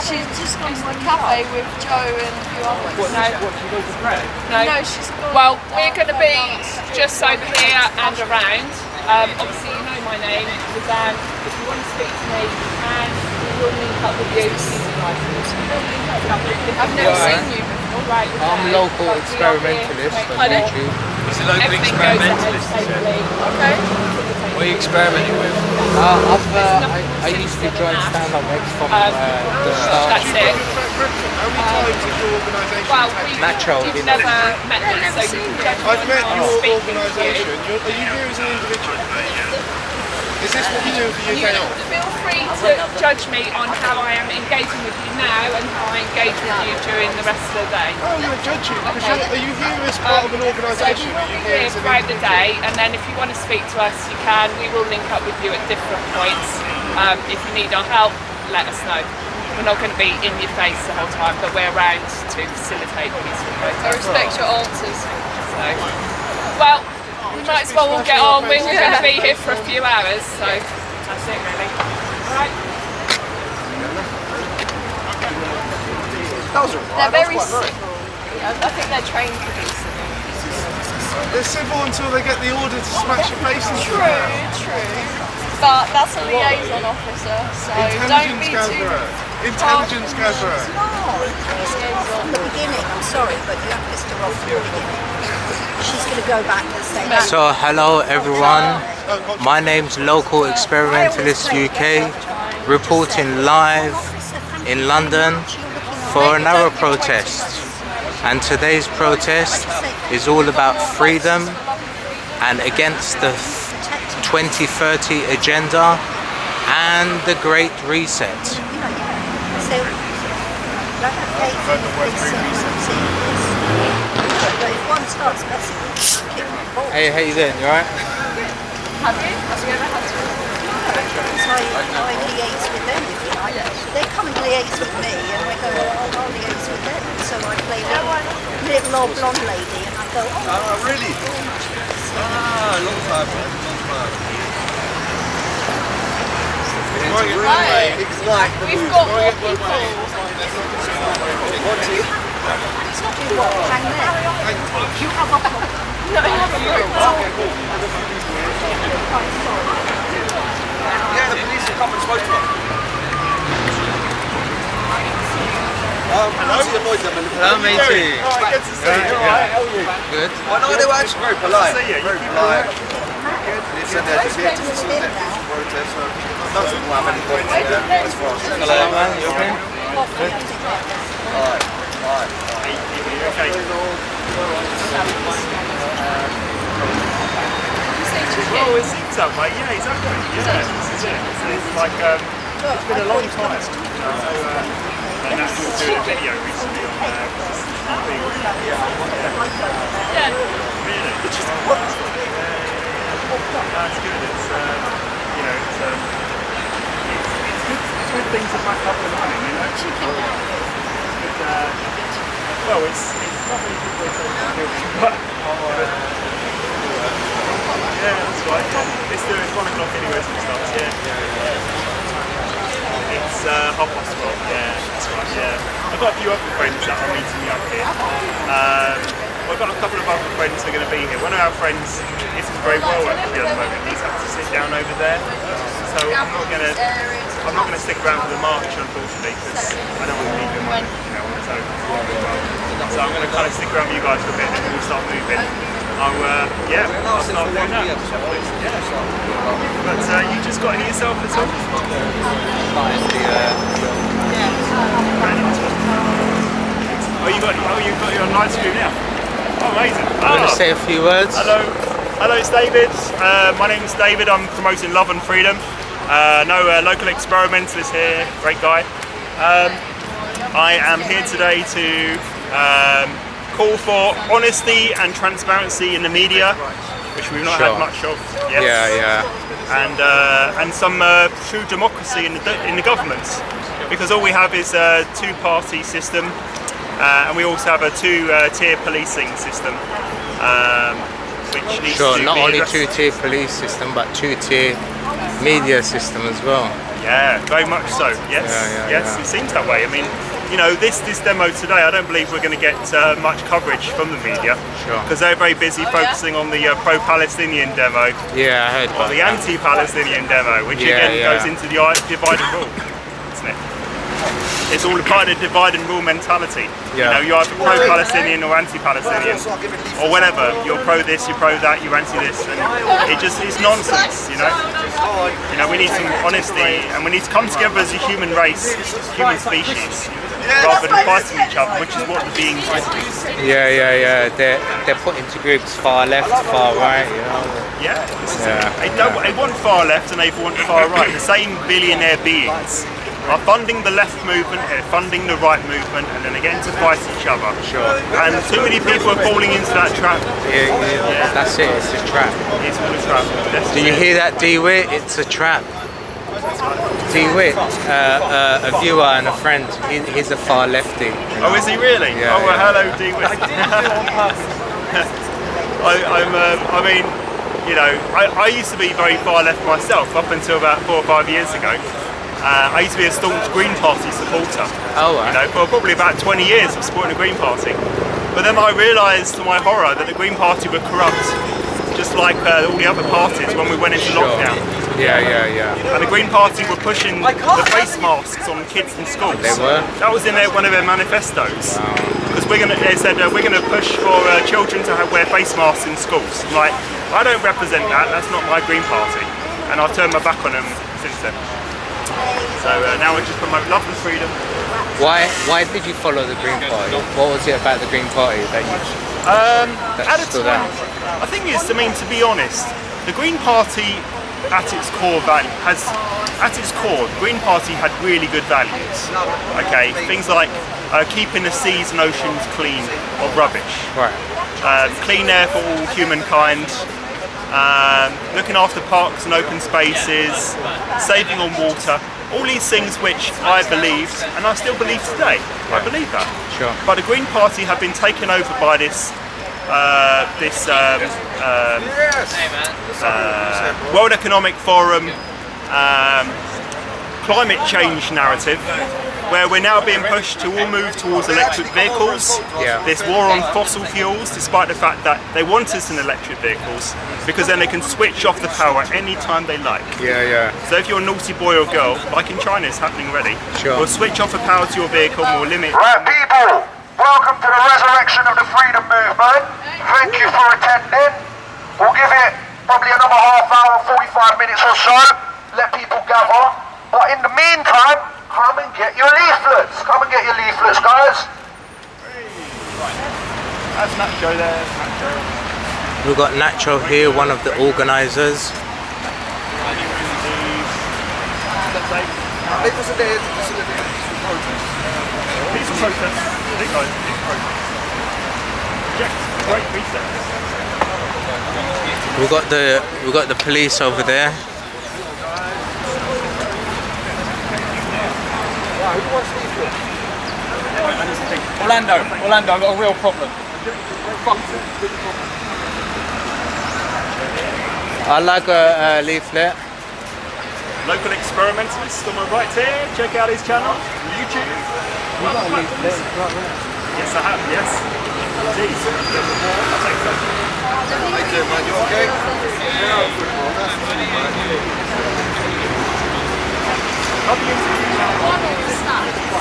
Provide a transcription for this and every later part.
She's just gone to the cafe with Joe and a few others. What, she goes to pray? No, she's gone. Well, we're going to be just over here and around. Obviously, you know my name, Suzanne. If you want to speak to me, and we will link up with you. I've never seen you before. Right, I'm a local experimentalist on YouTube. It's a local experimentalist. Okay. What are you experimenting with? I used to join stand-up X from the start. That's it. How many times has your organisation Well, Natural, you've you know. never met me, so you can judge me I've met on your speaking to you. organisation. Are you here as an individual? Is this what you do for You UK Off? feel free to judge me on how I am engaging with you now and how I engage with you during the rest of the day. Oh, I'm going to judge you. Because are you here as part of an organisation? So we will be here throughout the day, and then if you want to speak to us, you can. We will link up with you at different points. If you need our help, let us know. We're not going to be in your face the whole time, but we're around to facilitate peaceful I protest. respect your answers. So, well, we might as well all get on. We're going to be here for a few hours, so that's it really. Right. They're very civil. I think they're trained to be civil. They're civil until they get the order to smash your face into the ground. True. But that's a liaison officer, so don't be too... Intelligence gatherer. From the beginning, I'm sorry, but you have pissed her off from the beginning. She's going to go back and say that. So hello everyone, my name's Local Experimentalist UK, reporting live in London for another protest. And today's protest is all about freedom and against the 2030 agenda and the Great Reset. So, like but if one starts messing with you, kick the ball. Hey, how you doing? You alright? Have you? Have you ever had to? So I liaise with them, if you like. They come and liaise with me, and I go, oh, I'll liaise with them. So I play little old blonde lady, and I go, Oh, really? Long time. Right. We've got more people. hang there. You have a No, I haven't. Yeah, the police have come and spoke to us. Hello matey. Good to see you. How are you? Good. Oh no, they were actually very polite. See you. Very polite. They said they're just here to facilitate peaceful protest, so doesn't have any point as far as Hello man, you okay? Alright. Okay. Oh, it seems that way. Yeah, exactly. Yeah, this is it. It's like it's been a long time. And that's doing a video recently on Yeah. really. It's just that's good. It's it's good things to back up and running. You know. Well, it's not many people are guilty, but yeah, that's right. Yeah. It's 1 o'clock anyway, some stuff. Yeah. It's 12:30. Yeah, that's right. Yeah. I've got a few other friends that are meeting me up here. I've got a couple of other friends that are going to be here. One of our friends isn't very well actually at the moment. He's had to sit down over there, so I'm not going to stick around for the march, unfortunately, because I don't want to leave him on. So I'm going to kind of stick around with you guys for a bit, and then we'll start moving. I'll start doing that. Yeah. But you just got here yourself as well? Oh, you got your live stream now. Oh, amazing. I'm going to say a few words. Hello, it's David. My name is David. I'm promoting love and freedom. Local experimentalist here, great guy. I am here today to call for honesty and transparency in the media, which we've not had much of yet. And some true democracy in the governments, because all we have is a two-party system. And we also have a two-tier policing system, which needs to be not only addressed. two-tier police system, but two-tier media system as well. Yeah, very much so. Yes, yes, it seems that way. I mean, you know, this demo today, I don't believe we're going to get much coverage from the media. Sure. Because they're very busy focusing on the pro-Palestinian demo. Yeah, I heard about the anti-Palestinian demo, which again goes into the divide and rule, isn't it? It's all part of the divide and rule mentality. You know, you're either pro-Palestinian or anti-Palestinian, or whatever. You're pro this, you're pro that, you're anti this, and it's nonsense. You know, we need some honesty, and we need to come together as a human race, human species, rather than fighting each other, which is what the beings do. Yeah. They're put into groups, far left, far right. You know. They want far left and they want far right. The same billionaire beings are funding the left movement, funding the right movement, and then again to fight each other. Sure. And too many people are falling into that trap. Yeah. That's it. It's a trap. It's all a trap. Do you hear that, D-Wit? It's a trap. D-Wit, a viewer and a friend, he's a far lefty. Oh, is he really? Yeah, well, hello, D-Wit. I mean, you know, I used to be very far left myself up until about 4 or 5 years ago. I used to be a staunch Green Party supporter. Oh, right. You know, for probably about 20 years of supporting the Green Party. But then I realised, to my horror, that the Green Party were corrupt, just like all the other parties when we went into lockdown. Yeah. And the Green Party were pushing the face masks on kids in schools. They were? That was in one of their manifestos. Because they said we're going to push for children to wear face masks in schools. Like, I don't represent that. That's not my Green Party. And I've turned my back on them since then. So now we just promote love and freedom. Why did you follow the Green Party? What was it about the Green Party that you stood out? I think it's, I mean, to be honest, the Green Party at its core the Green Party had really good values. Okay, things like keeping the seas and oceans clean of rubbish. Right. Clean air for all humankind. Looking after parks and open spaces, saving on water, all these things which I believed, and I still believe today. I believe that. Sure. But the Green Party have been taken over by this World Economic Forum climate change narrative, where we're now being pushed to all move towards electric vehicles. This war on fossil fuels, despite the fact that they want us in electric vehicles, because then they can switch off the power anytime they like. So if you're a naughty boy or girl, like in China it's happening already, we'll switch off the power to your vehicle and we'll limit. Right people, welcome to the resurrection of the freedom movement. Thank you for attending. We'll give it probably another half hour, 45 minutes or so, let people gather. But in the meantime, come and get your leaflets. Come and get your leaflets, guys. That's Nacho there. Nacho. We've got Nacho here, one of the organisers. We've got the police over there. Orlando, I've got a real problem. I like a leaflet. Local experimentalist on my right here. Check out his channel on YouTube. You got a leaflet? Yes, I have. Yes. Indeed. I'll take some. How you doing, man? You okay?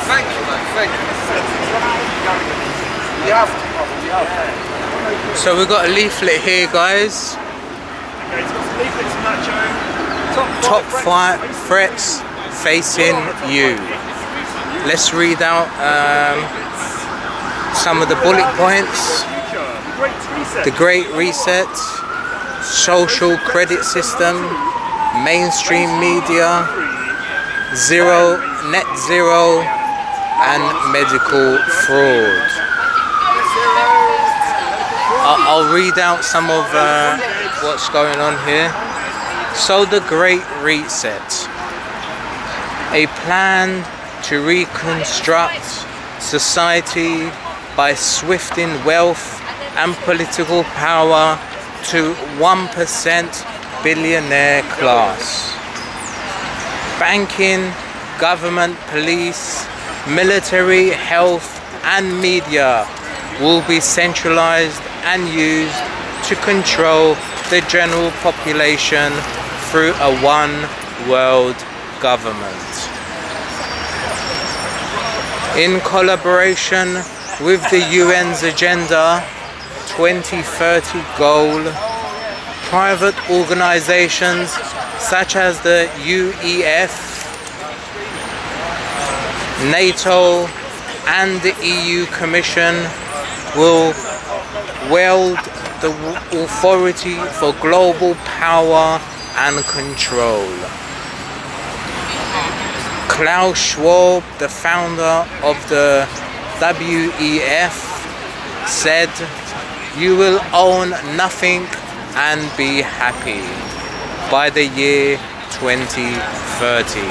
Thank you, man. Thank you. We have to, we have to. So we've got a leaflet here, guys. Okay, so what's the leaflets from Nacho? Top 5 threats facing you. Let's read out some of the bullet points. The Great Reset, social credit system, mainstream media, net zero, and medical fraud. I'll read out some of what's going on here. So the Great Reset, a plan to reconstruct society by swifting wealth and political power to 1% billionaire class. banking, government, police, military, health and media will be centralized and used to control the general population through a one world government. In collaboration with the UN's Agenda 2030 goal, private organizations such as the UEF, NATO and the EU Commission will wield the authority for global power and control. Klaus Schwab, the founder of the WEF, said, "You will own nothing and be happy by the year 2030.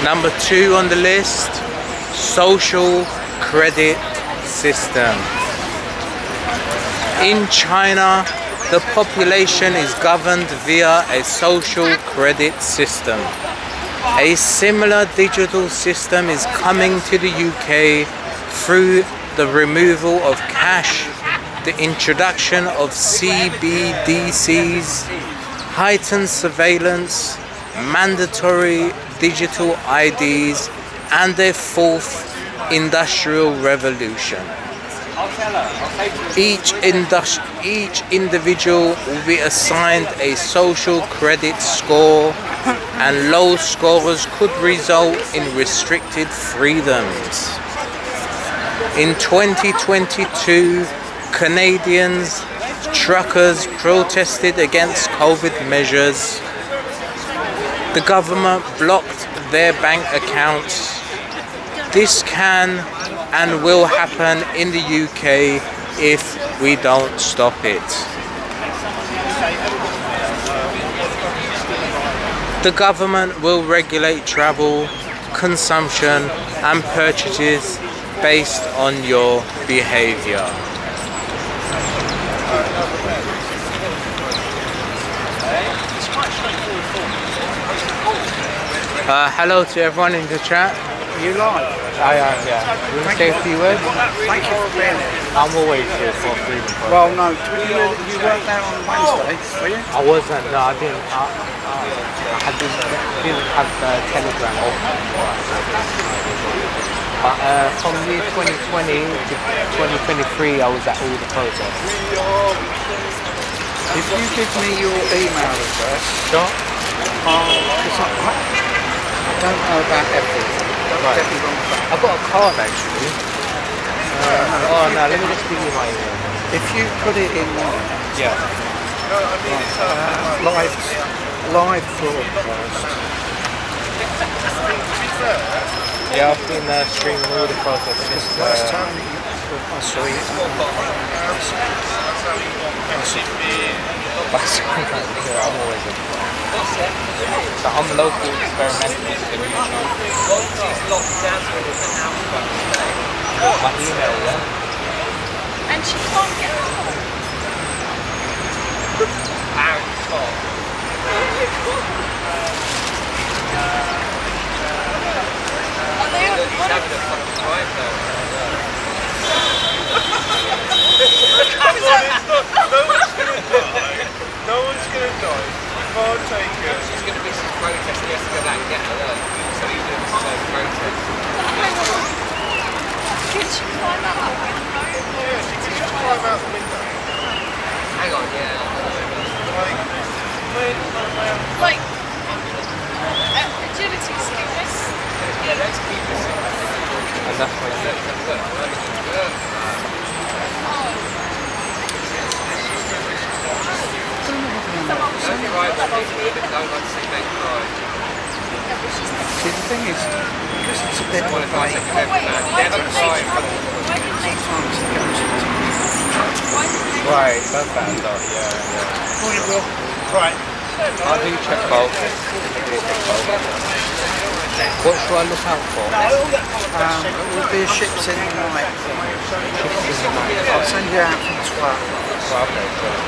Number 2 on the list, social credit system. In China, the population is governed via a social credit system. A similar digital system is coming to the UK through the removal of cash, the introduction of CBDCs, heightened surveillance, mandatory digital IDs, and the fourth industrial revolution. Each individual will be assigned a social credit score, and low scores could result in restricted freedoms. In 2022, Canadians, truckers protested against COVID measures. The government blocked their bank accounts. This can and will happen in the UK if we don't stop it. The government will regulate travel, consumption and purchases based on your behaviour. Hello to everyone in the chat. You live? I am, yeah. You want to say a few words? Thank you for being here. I'm always here for freedom. Well, no, you weren't there on Wednesday, were you? I wasn't, no, I didn't. I didn't have Telegram open. But from year 2020 to 2023, I was at all the protests. If you give me your email address, Sure. because I don't know about everything. Don't get me wrong. I've got a card actually. Oh no, let me just give you my email. If you put it in Yeah. live broadcast. Yeah, I've been streaming all the protests. Last time I saw you. I'm always in. So I'm local experimentalist on YouTube. My email, yeah? And she can't get out. Are they on? He's having a fucking time though. No one's gonna die. You can't take it. There's gonna be some protest. He has to go back and get her. So he's doing some protest. Could she climb out that window? Yeah, she can just climb out the window. Hang on, yeah. Like, agility sickness. Yeah, let's keep this. And that's my See, the thing is, because it's a bit of a Why didn't they Right, that's that though, yeah. Right. I'll do check both. What should I look out for? it will be a ships in the night. I'll send you out from 12. Okay, sure.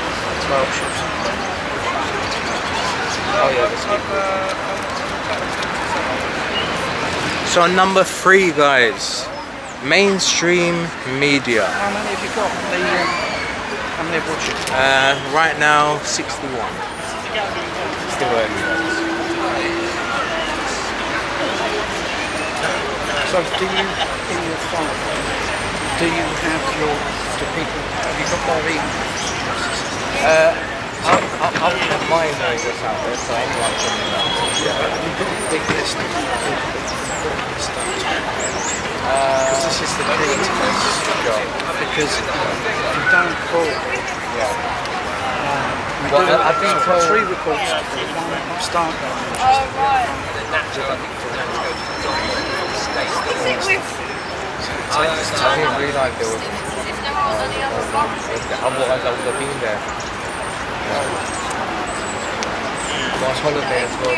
12 ships in the night. Oh yeah, the ski boots. So number 3, guys, mainstream media. How many have you got? How many have watched it? Right now, 61. Still early. So do you, in your phone, do you have your, have you got their emails? I'll put my email address out there so anyone can Have you got a big list of people because this is the key to this job. Because if you don't fall, I've been I've got told 3 reports to do. One start going. Oh, right. I didn't realise there was. If there aren't any other ones. Otherwise, I would have been there. Last holiday as well.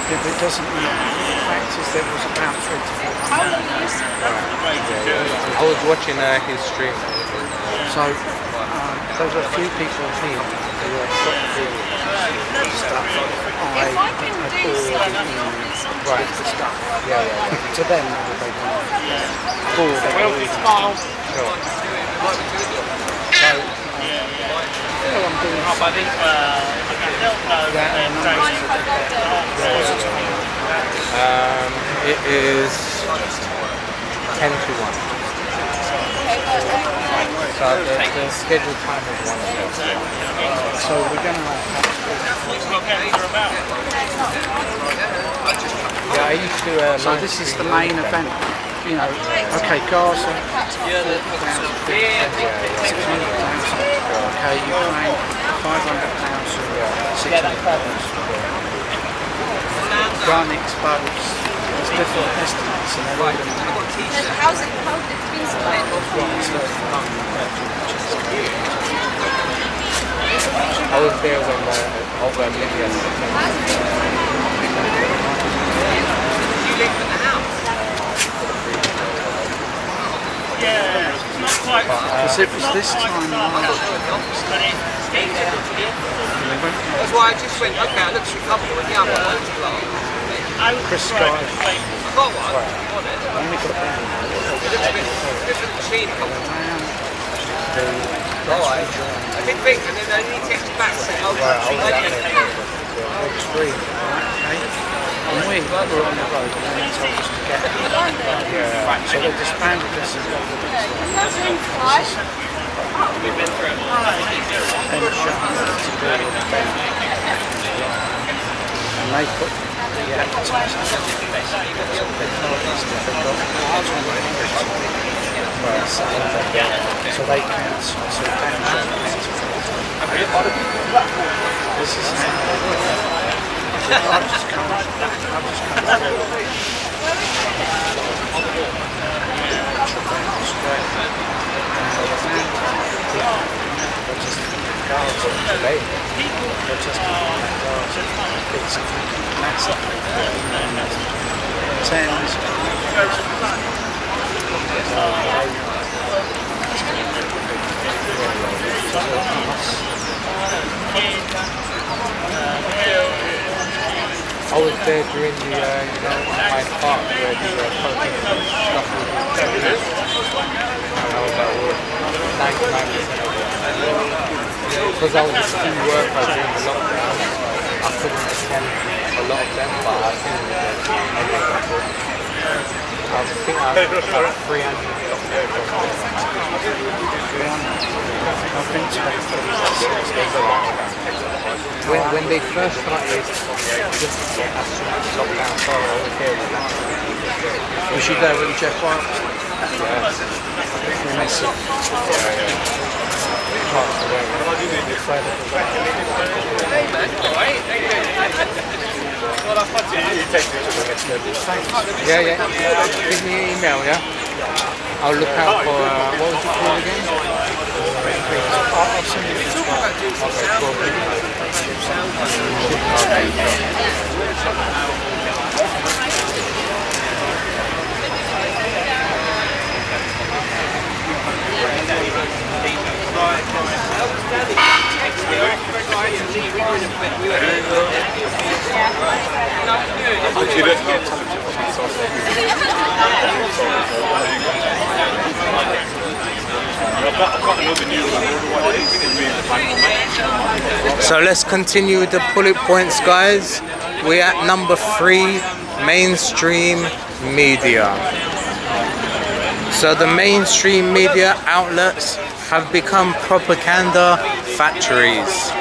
If it doesn't matter, the fact is there was about 3 to 400. How long are you still? I was watching his stream. So there's a few people here who have got the stuff. If I can do stuff, Right. The stuff. Yeah. To them, they want forward. Sure. So, I'm doing It is 10 to 1. So the scheduled time is 1 o'clock. So we're going to have Yeah, I used to. so this is the main event. You know, okay, Gaza, 40,000, 600,000. Okay, Ukraine, 500,000, 600,000. Gun exposed. There's different estimates, and they're all going to how's it been split? I was there when over Libya. because it was this time last year. That's why I just went, okay, I looked at a couple and yeah, I've got one to last. Chris Scott, I've got one, on it. when we got down, It looks a bit machine couple. Alright. I did think, and then they need to text back saying, oh, extreme, okay? And we were on the road and they told us to get out. So they disbanded us and got rid of us. And shut us to do an event. And they put the advertising. They told us that they got 20 so they cancelled. So this is how they work. I've just come I was there during the, my part where the protesters stuff was and I was at work 99% of it. Because I was a ski worker during the lockdown, I couldn't attend a lot of them, but I think I think I got 300 when they first started, just as soon as the lockdown started, I was here with them. Was you there when Jeff White was Yeah. Give me an email, yeah? I'll look out for, what was it called again? I'll send you this one. Okay, cool. Right. got another new one. So let's continue with the bullet points, guys. We're at number 3, mainstream media. So the mainstream media outlets have become propaganda factories,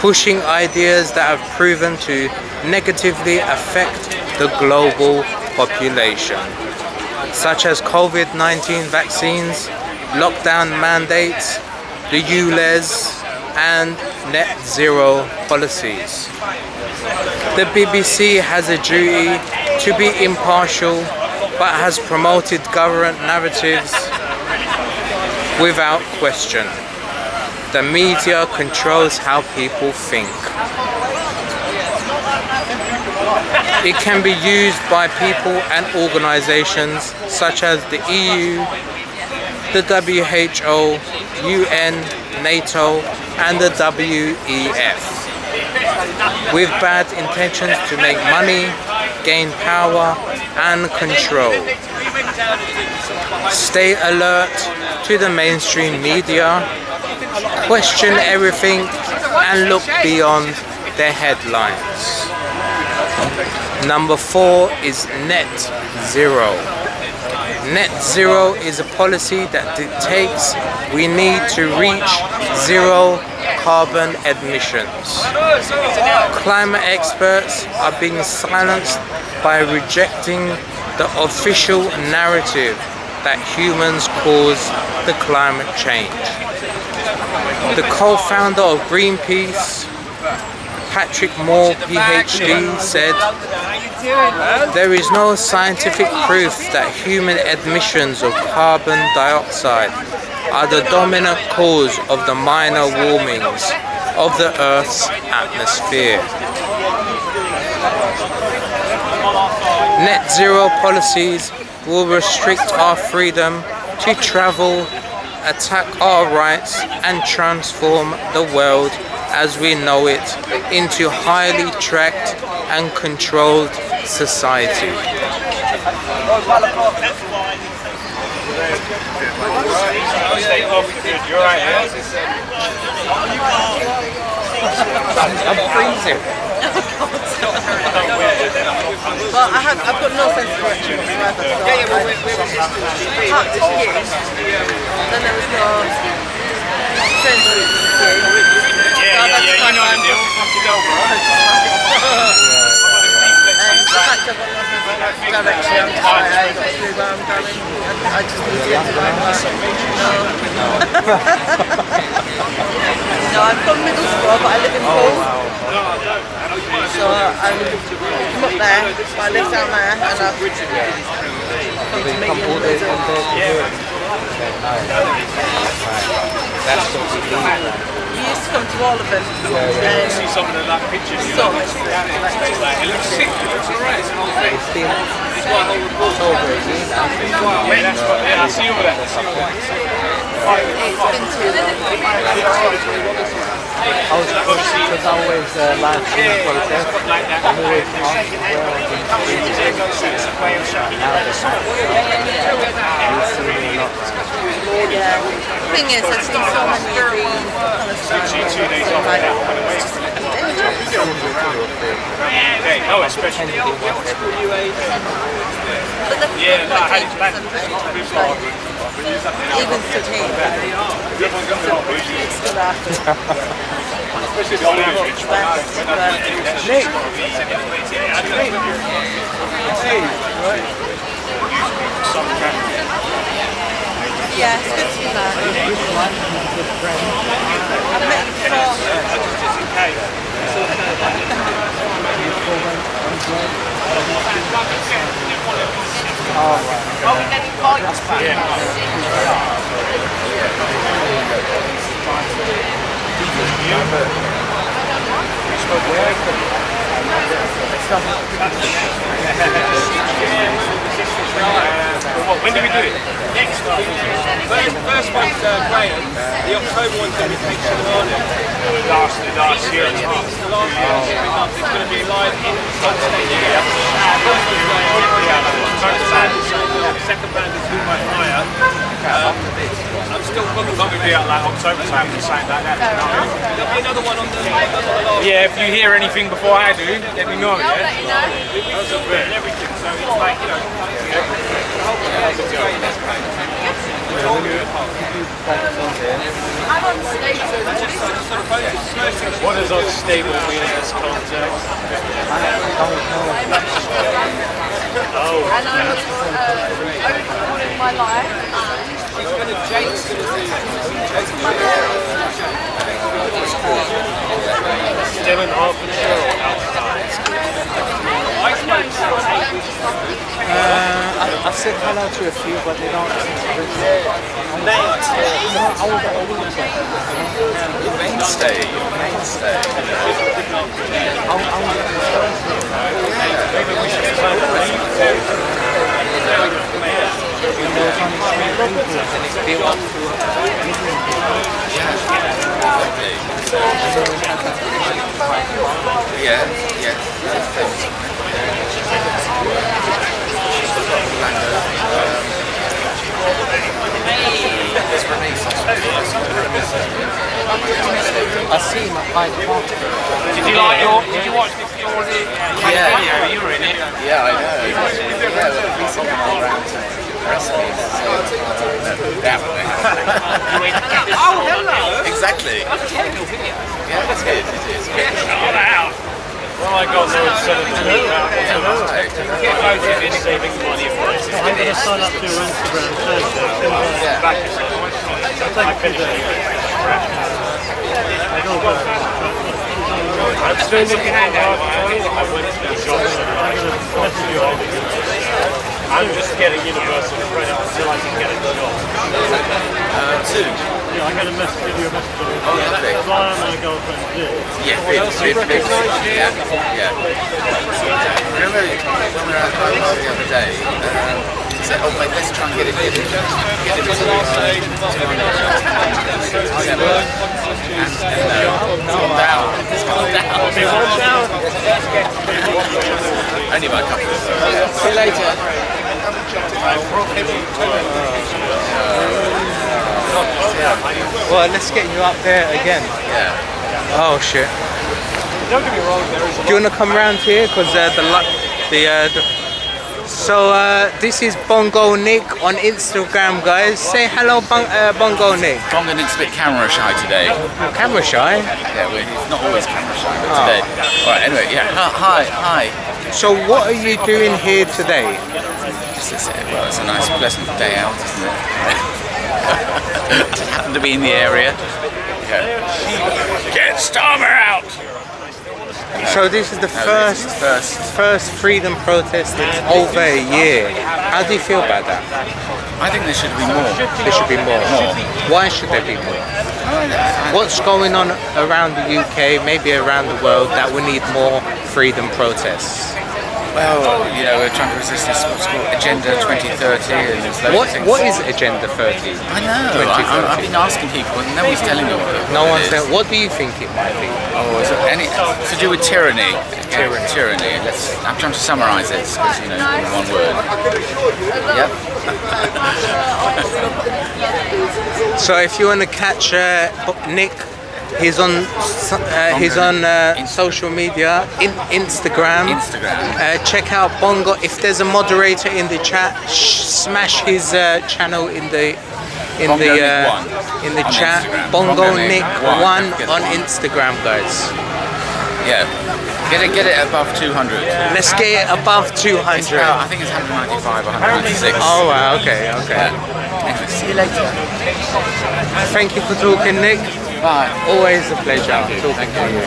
pushing ideas that have proven to negatively affect the global population, such as COVID-19 vaccines, lockdown mandates, the ULEZ, and net zero policies. The BBC has a duty to be impartial, but has promoted government narratives without question. The media controls how people think. It can be used by people and organizations such as the EU, the WHO, UN, NATO, and the WEF, with bad intentions to make money, gain power, and control. Stay alert to the mainstream media, question everything, and look beyond their headlines. Number 4 is net zero. Net zero is a policy that dictates we need to reach zero carbon emissions. Climate experts are being silenced by rejecting the official narrative that humans cause the climate change. The co-founder of Greenpeace, Patrick Moore, PhD, said, "There is no scientific proof that human emissions of carbon dioxide are the dominant cause of the minor warmings of the Earth's atmosphere." Net zero policies will restrict our freedom to travel, attack our rights, and transform the world as we know it into highly tracked and controlled society. I'm freezing. Well, I've got no sense of direction whatsoever, so I parked at you, then there was no train route to you. Yeah, you know the deal. And the fact I've got no sense of direction, I'm just like, I got through where I'm going, I just need to get to my work. No, I'm from Middlesbrough, but I live in Hull. So I'm from up there, but I live down there, and I've come to meet you in the middle. You used to come to all of them. See some of the pictures. So much. It looks sick. It looks alright. It's all great. It's got a whole report. I see all that. It's been too long. I was always live streaming process. I'm always asked where I can Yeah. The thing is, I've seen so many of the Oh, especially. but the even stood here, it's still after. Yeah, it's good to be back. I've met you When do we do it? Next time. First one's Graham. The October one's going to be Kate Shimano. Last year. It's the last year. It's going to be live in Scots Stadium. The second band is Who by Fire. I'm still Might be like October time or something like that. Another one on the Yeah, if you hear anything before I do, let me know. I'll let you know. Everything, so it's like, you know. I'm unstable. What does unstable mean in this context? And I was overhauling my life. Still in Hertfordshire or outside? I've said hello to a few, but they don't seem to respond. Mainstay. I see him at Hyde Park. Did you watch this video? You were in it. Yeah, I know. Yeah, the police have come around to arrest me. Oh, hello! Exactly. Yeah, it's good. It is. Well, I got no saving money for it. I'm going to sign up to your Instagram I'm still looking at that. I went to the shop. I'm going to message you over. I'm just getting universal credit until I can get a job. Two. Yeah, I'm going to message you a message. Oh, lovely. Ryan and my girlfriend did. Yeah, big. Yeah. Remember when we were at home the other day, he said, oh wait, let's try and get him to It's gone down. Only by a couple of them. See you later. Well, let's get you up there again. Yeah. Oh shit. Don't get me wrong, there is Do you want to come around here? Because this is Bongo Nick on Instagram, guys. Say hello, Bongo Nick. Bongo Nick's a bit camera shy today. Camera shy? Yeah, he's not always camera shy, but today. Alright, anyway, yeah. Hi. So what are you doing here today? Well, it's a nice, pleasant day out, isn't it? I just happen to be in the area. Yeah. Get Starmer out! So this is the first freedom protest in over a year. How do you feel about that? I think there should be more. There should be more. Why should there be more? What's going on around the UK, maybe around the world, that we need more freedom protests? Well, you know, we're trying to resist this what's called Agenda 2030 and What is Agenda 30? I know. I've been asking people and nobody's telling me what it is. No one's telling. What do you think it might be? Oh, is it to do with tyranny? Tyranny. I'm trying to summarise it because, you know, in one word. Yep. So if you want to catch Nick, he's on social media, Instagram. Check out Bongo. If there's a moderator in the chat, smash his channel in the chat. Instagram. Bongo Nick 1 on Instagram, guys. Yeah. Get it above 200. Let's get it above 200. I think it's 195 or 196. Oh wow, okay. Anyway, see you later. Thank you for talking, Nick. Bye. Always a pleasure talking to you.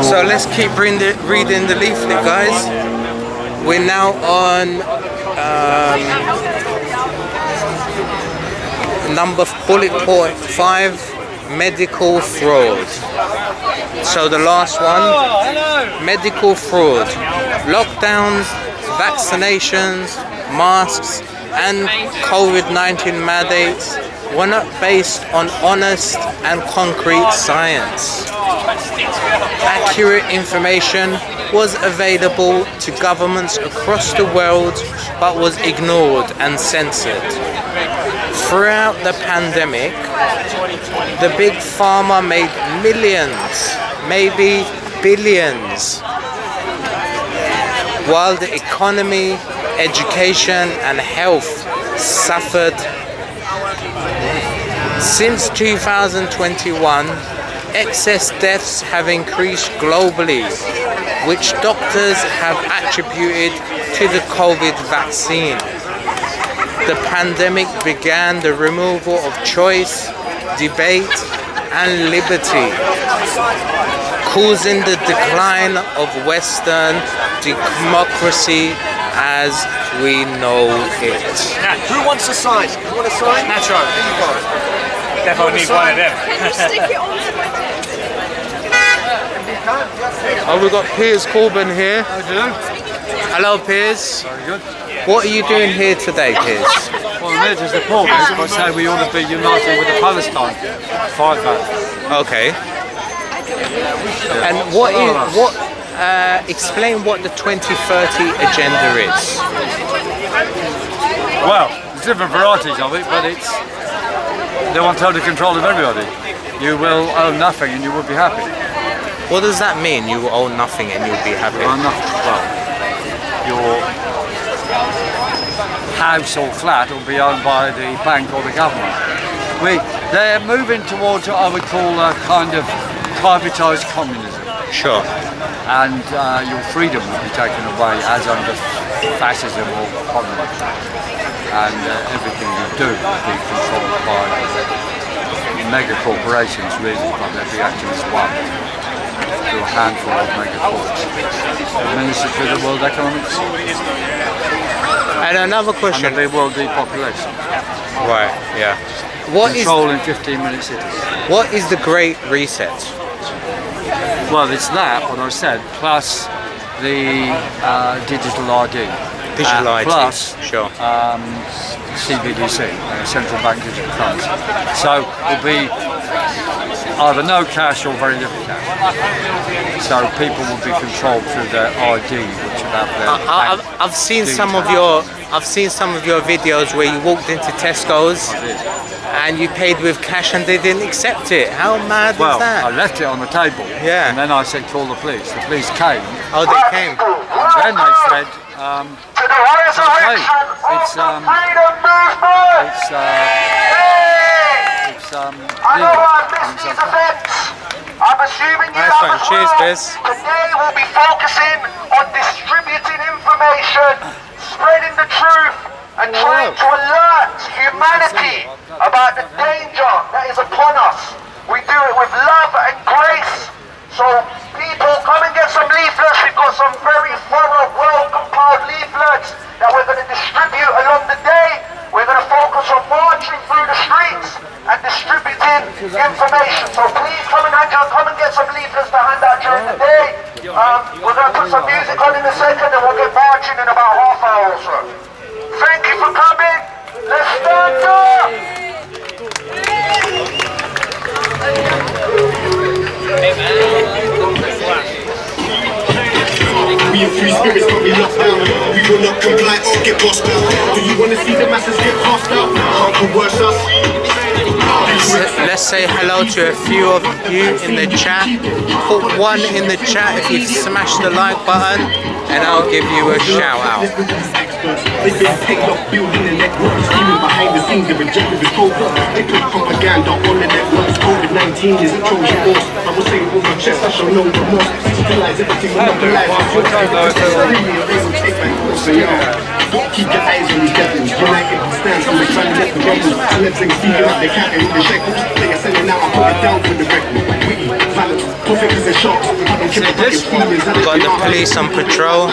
So let's keep reading the leaflet, guys. We're now on bullet point 5, medical fraud. So the last one, medical fraud. Lockdowns, vaccinations, masks, and COVID-19 mandates were not based on honest and concrete science, accurate information, was available to governments across the world but was ignored and censored. Throughout the pandemic, the big pharma made millions, maybe billions, while the economy, education and health suffered. Since 2021, excess deaths have increased globally, which doctors have attributed to the COVID vaccine. The pandemic began the removal of choice, debate and liberty, causing the decline of Western democracy as we know it. Now, who wants a sign? You want a sign? That's right. Here you go. Definitely need one of them. Can you stick it onto my head? Oh, we've got Piers Corbin here. How do you do? Hello, Piers. Very good. What are you doing here today, Piers? Well, I'm here to support this, but say we ought to be united with the Palestine. Fight back. Okay. And explain what the 2030 agenda is. Well, there's different varieties of it, but they want total control of everybody. You will own nothing and you will be happy. What does that mean? You will own nothing and you'll be happy? Well, nothing. Well, your house or flat will be owned by the bank or the government. They're moving towards what I would call a kind of privatised communism. Sure. And your freedom will be taken away as under fascism or communism. And everything you do will be controlled by mega corporations, really, but there'll be actually one. To a handful of mega corporations. The Minister for the World Economics. And another question. And the world depopulation. Right, yeah. Controlling 15-minute cities. What is the Great Reset? Well, it's that, what I said, plus the digital ID. Digital ID, plus sure. CBDC, central bank digital currency. So it'll be either no cash or very little cash. So people will be controlled through their ID, which will have their I've seen some of your videos where you walked into Tesco's and you paid with cash and they didn't accept it. How mad well, is that? I left it on the table. Yeah. And then I said call the police. The police came. Oh, they came. And then they said okay, it's legal. I'm assuming you nice one. Cheers, Biz. Today we'll be focusing on distributing information, spreading the truth, and trying to alert humanity about the danger that is upon us. We do it with love and grace. So people, come and get some leaflets. We've got some very thorough, well-compiled leaflets that we're going to distribute along the day. We're going to focus on marching through the streets and distributing information. So please come and get some leaflets to hand out during the day. We're going to put some music on in a second and we'll get marching in about half hour or so. Thank you for coming. Let's stand up. We are free spirits, but we locked down. We will not comply or get bossed out. Do you want to see the masses get cast out? Can't coerce us. Let's say hello to a few of you in the chat. Put one in the chat if you've smashed the like button, and I'll give you a shout out. They've been paid off building the network, scheming behind the scenes, the objective is covert. They put propaganda on the networks. COVID-19 is a Trojan horse. I will say it with my chest, I shall know the most. Digitalize everything, monopolize. Keep your eyes on these devils. United we stand, so we're trying to get the rumble. Celebs ain't speaking up, they can't in the shekels. They are selling out, I put it down for the record. Witty, violence, perfect as shots. Got the police on patrol.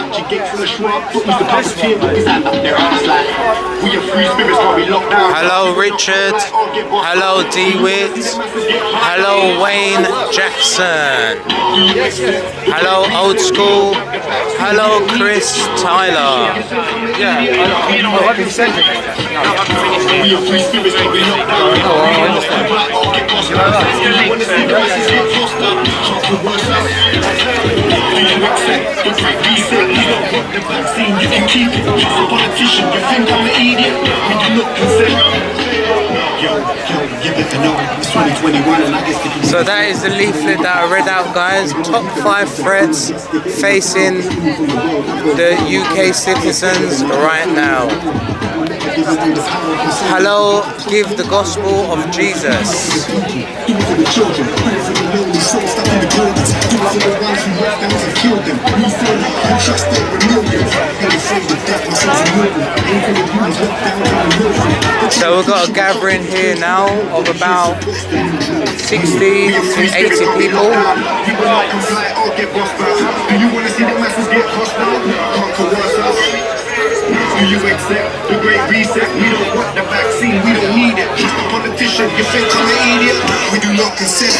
Hello Richard. Hello DeWitt. Hello Wayne Jackson. Hello Old School. Hello Chris Tyler. have you sent it? We are free spirits coming up down. We don't comply or get lost out. When the masses get lost out, half the words out. Do you accept the great reset? You don't want the vaccine, you can keep it. Just a politician, you think I'm an idiot? We do not consent. Yo, you better know it's 2021 and I guess the So that is the leaflet that I read out, guys. Top 5 threats facing the UK citizens right now. Hello, give the gospel of Jesus. So we've got a gathering here now of about 60 to 80 people. Do you accept the great reset? We don't want the vaccine, we don't need it. Just a politician, you think I'm an idiot? We do not consent.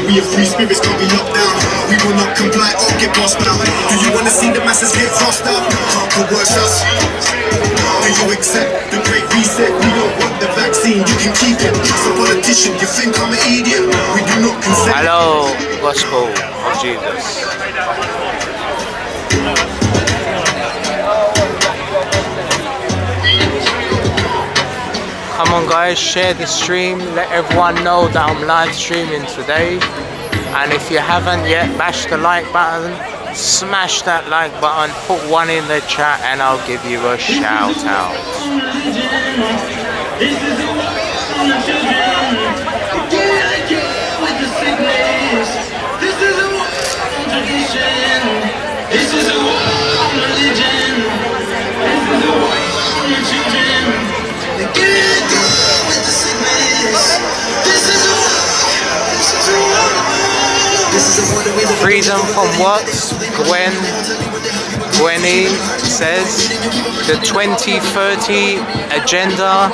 We are free spirits, can't be locked down. We will not comply or get bossed out. Do you want to see the masses get tossed out? Can't coerce us. Do you accept the great reset? We don't want the vaccine, you can keep it. Just a politician, you think I'm an idiot? We do not consent. Hello, gospel of Jesus. Come on guys, share the stream, let everyone know that I'm live streaming today. And if you haven't yet, bash the like button, smash that like button, put one in the chat and I'll give you a shout out. Freedom from what? Gwenny says the 2030 agenda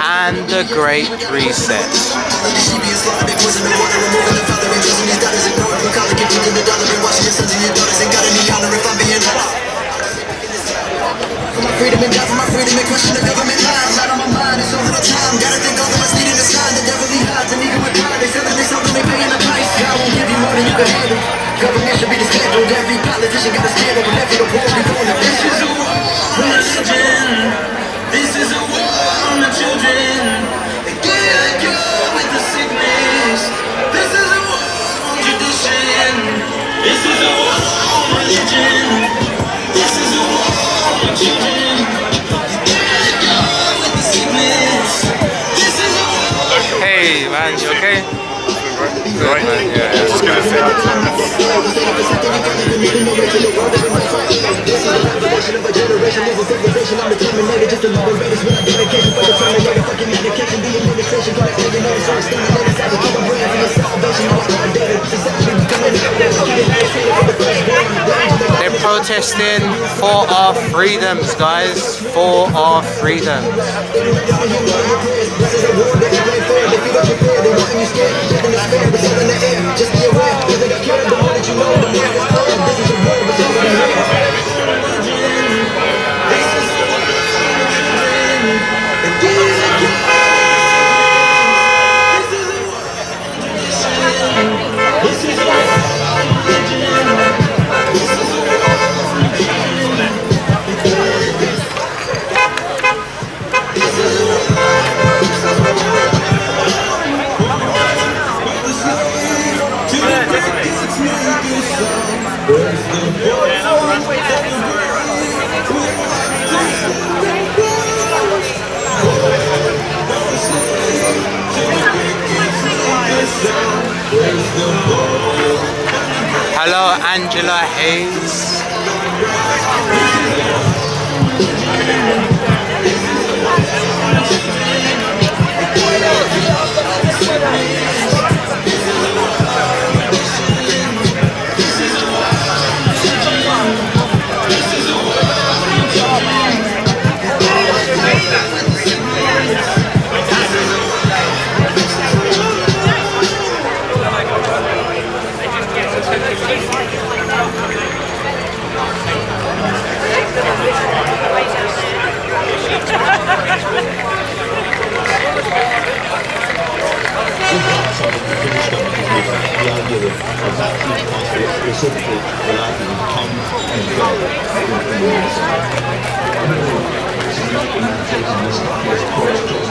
and the Great Reset. Freedom and die for my freedom and question the government lies. Out of my mind, it's over the time. Gotta think all of us needing a sign. The devil he hides and even with pride. They feel that they something paying the price. God won't give you more than you can handle. Government should be the schedule. Every politician got a scandal. Whenever the war be going to this is a war on religion. This is a war on the children. They can't go with the sickness. This is a war on tradition. This is a war on religion. This is a war on the children. Hey man, you okay? Right. Yeah. Just gonna say They're protesting for our freedoms, guys. For our freedoms. Just be aware, because they got killed, the more that you know, the more it's known. This is a war, but this is a Hello, Angela Hayes.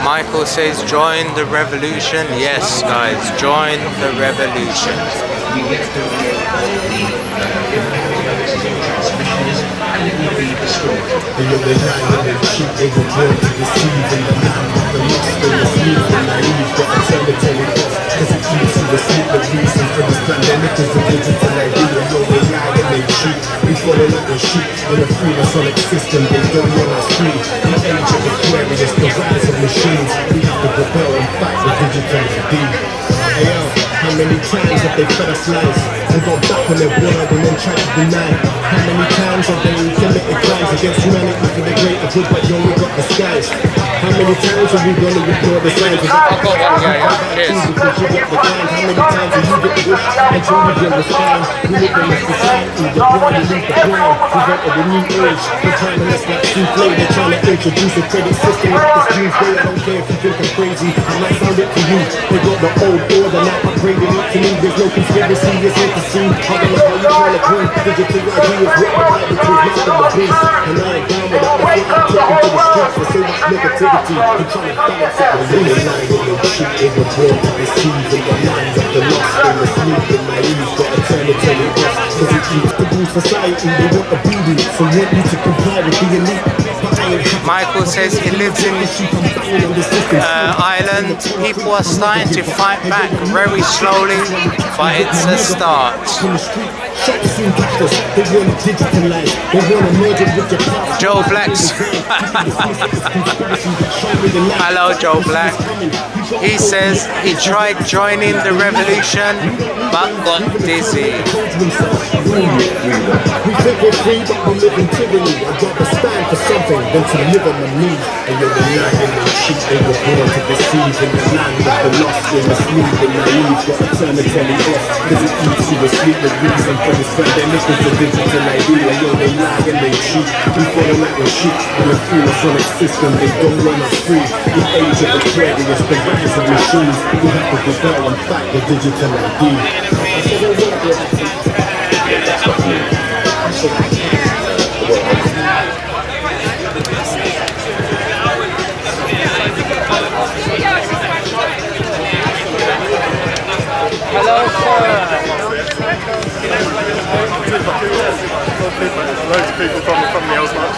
Michael says join the revolution. Yes guys, join the revolution. We follow like a sheep in a free sonic system. They don't want us free. The age of Aquarius, the rise of machines. We have to propel and fight the digital deed. Hey yo, how many times have they fed us lies and got back on their word and then tried to deny? How many times have they committed crimes against humanity for the greater good, but you only got the skies? How many times are we gonna ignore the signs? I've got one, yeah. Cheers. How many times have you get pushed until you get refined? We live in a society, the blind lead the blind. We got a new age, the time and it's like souffle. They're trying to introduce a credit system like this Tuesday. I don't care if you think I'm crazy, I might sound it to you. They got the old order, now upgrading it to me. There's no conspiracy, it's hard to see. I don't know how you trying to prove digital ideas with the Bible to his mouth and the beast. And I ain't down with that, that's why I'm taking to the streets for so much negativity. I'm trying to balance it. We're really lying in the sheet, they were born to deceive in the minds of the lost. They were sleep and naive, gotta turn it to the off. Cause it keeps the blue society, they want obedience, so want you to comply with the elite. Michael says he lives in Ireland. People are starting to fight back very slowly, but it's a start. Joe Black's. Hello, Joe Black. He says he tried joining the revolution but got dizzy. We think we're free, but we live in tyranny. I'd rather stand for something than to live on my knees. And you're the lying and the cheat, they were born to deceive. In the land of the lost, they mislead and naive. Gotta turn the telly off, cause it eats you asleep. The reason for this pandemic is the digital idea. You're the lie and they cheat. We follow like a sheep in a free sonic system. They don't want us free. The age of Aquarius, the rise of machines. We have to rebel and fight the digital ID. Hello, sir. Loads of people from the Hills March.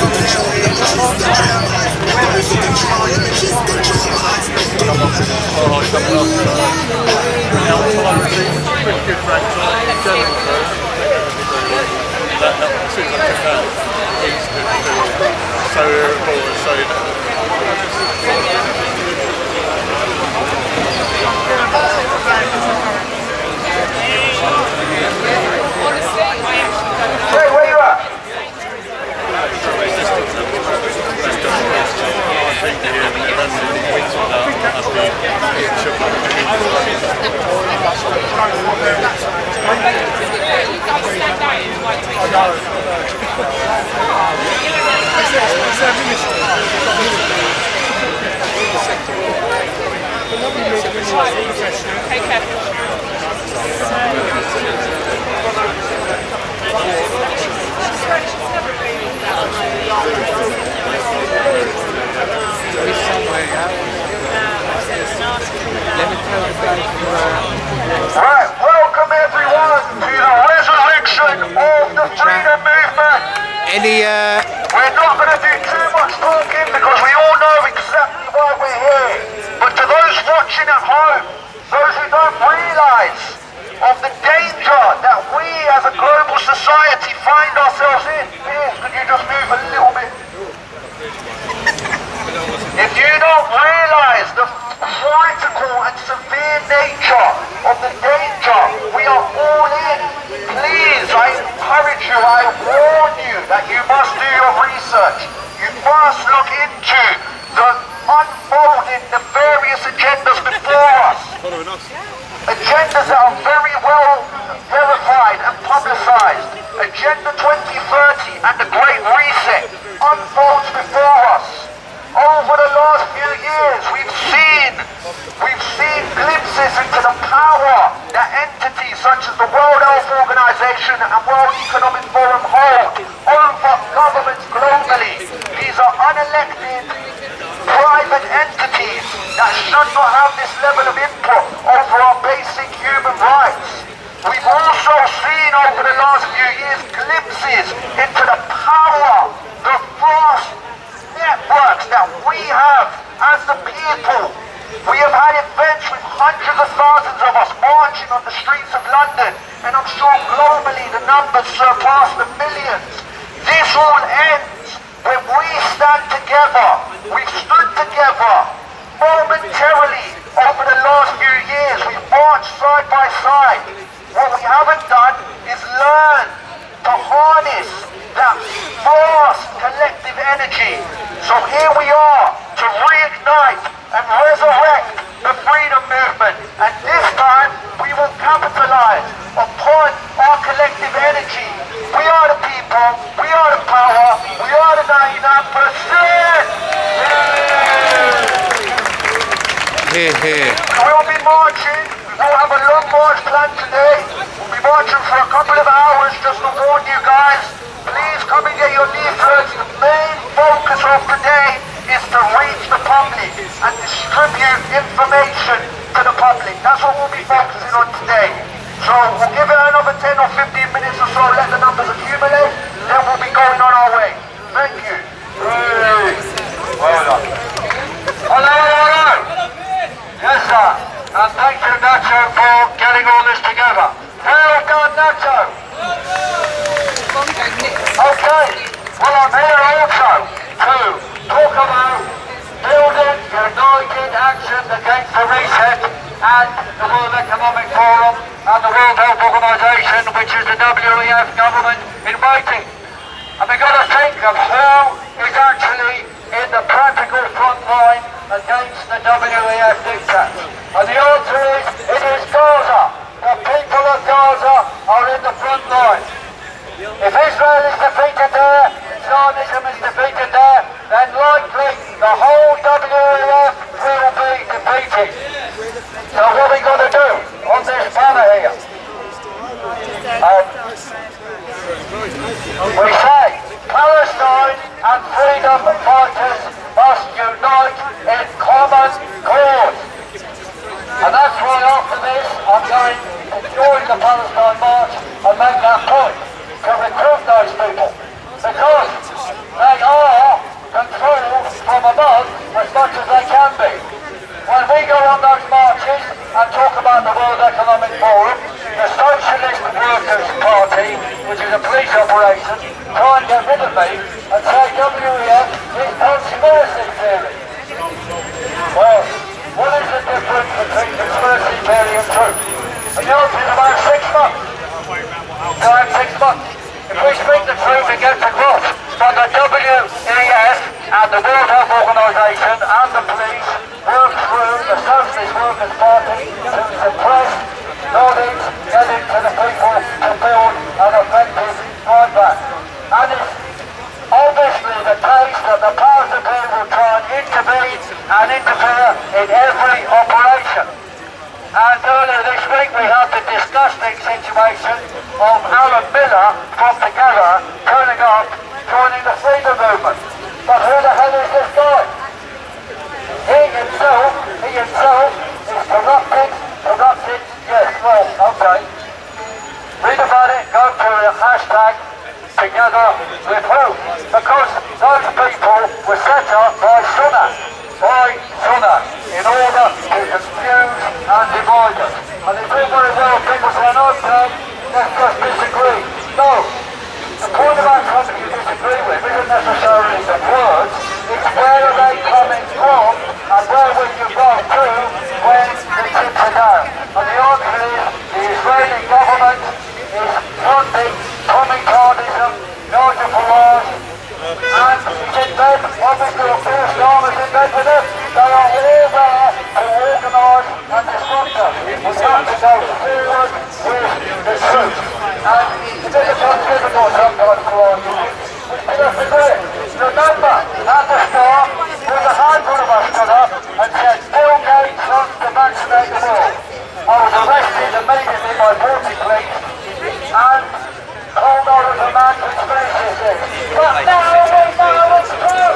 Hey, where you at? Take care. Right, welcome everyone to the resurrection of the freedom movement. Any We're not going to do too much talking because we all know exactly why we're here. But to those watching at home, those who don't realise of the danger that we as a global society find ourselves in, please, could you just move a little bit? If you don't realise the critical and severe nature of the danger we are all in, please, I encourage you, I warn you that you must do your research. You must look into the unfolding nefarious agendas before us. Agendas that are very well verified and publicised. Agenda 2030 and the Great Reset unfolds before us. Over the last few years, we've seen glimpses into the power that entities such as the World Health Organization and World Economic Forum hold over governments globally. These are unelected, private entities that should not have this level of input over our basic human rights. We've also seen over the last few years glimpses into the power, the vast networks that we have as the people. We have had events with hundreds of thousands of us marching on the streets of London, and I'm sure globally the numbers surpass the millions. This all ends when we stand together. We've stood together momentarily over the last few years. We've marched side by side. What we haven't done is learn to harness that vast collective energy. So here we are to reignite and resurrect the freedom movement. And this time we will capitalize upon our collective energy. We are the people, we are the power, we are the 99%. We'll be marching, we'll have a long march planned today. We'll be marching for a couple of hours just to warn you guys. Please come and get your leaflets. The main focus of today is to reach the public and distribute information to the public. That's what we'll be focusing on today. So we'll give it another 10 or 15 minutes or so, let the numbers accumulate, then we'll be going on our way. Thank you. Well done. Hello. Yes, sir. And thank you, Nacho, for getting all this together. Well done, Nacho. Okay, well I'm here also to talk about building united action against the reset and the World Economic Forum and the World Health Organization, which is the WEF government in waiting. And we've got to think of who is actually in the practical front line against the WEF diktats. And the answer is, it is Gaza. The people of Gaza are in the front line. If Israel is defeated there, Zionism is defeated there, then likely the whole WEF will be defeated. So what are we going to do on this banner here? We say Palestine and freedom fighters must unite in common cause. And that's why after this I'm going to join the Palestine march and make that point, to recruit those people, because they are on those marches and talk about the World Economic Forum, the Socialist Workers' Party, which is a police operation, try and get rid of me and say WEF is conspiracy theory. Well, what is the difference between conspiracy theory and truth? And the answer is about 6 months. So in 6 months. If we speak the truth, it gets across. But the WEF and the World Health Organization and the police work through the Socialist Workers' Party to suppress knowledge, getting to the people to build an effective fight back. And it's obviously the case that the powers that be will try and intervene and interfere in every operation. And earlier this week we had the disgusting situation of Alan Miller from Together turning up, joining the freedom movement. But who the hell is this guy? He himself is corrupted, yes, well, okay. Read about it, go to the hashtag Together with who? Because those people were set up by Sunak, in order to confuse and divide us. And it's all very well people saying, okay, let's just disagree. No, the point about something you disagree with isn't necessarily the words, it's where are they coming from and where will you go to when the chips are down. And the answer is the Israeli government is funding Tommy-Cardism, Nigel Farage, and he's in bed, obviously a Pierce Garner's in bed with him. They are all there to organise and disrupt us. We have to go forward with the truth. And it's a bit difficult sometimes to argue, which we have to do it. Remember, at the start, there was a handful of us stood up and said, Bill Gates wants to vaccinate the world. I was arrested immediately by 40 police and called on as a man conspiracy theory. But now we know it's true.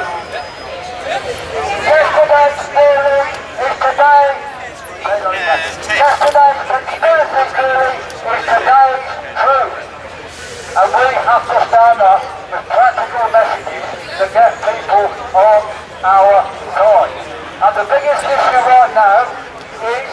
Yesterday's theory is today. Yesterday's conspiracy theory is today's truth. And we have to stand up with practical messages to get people on our side. And the biggest issue right now is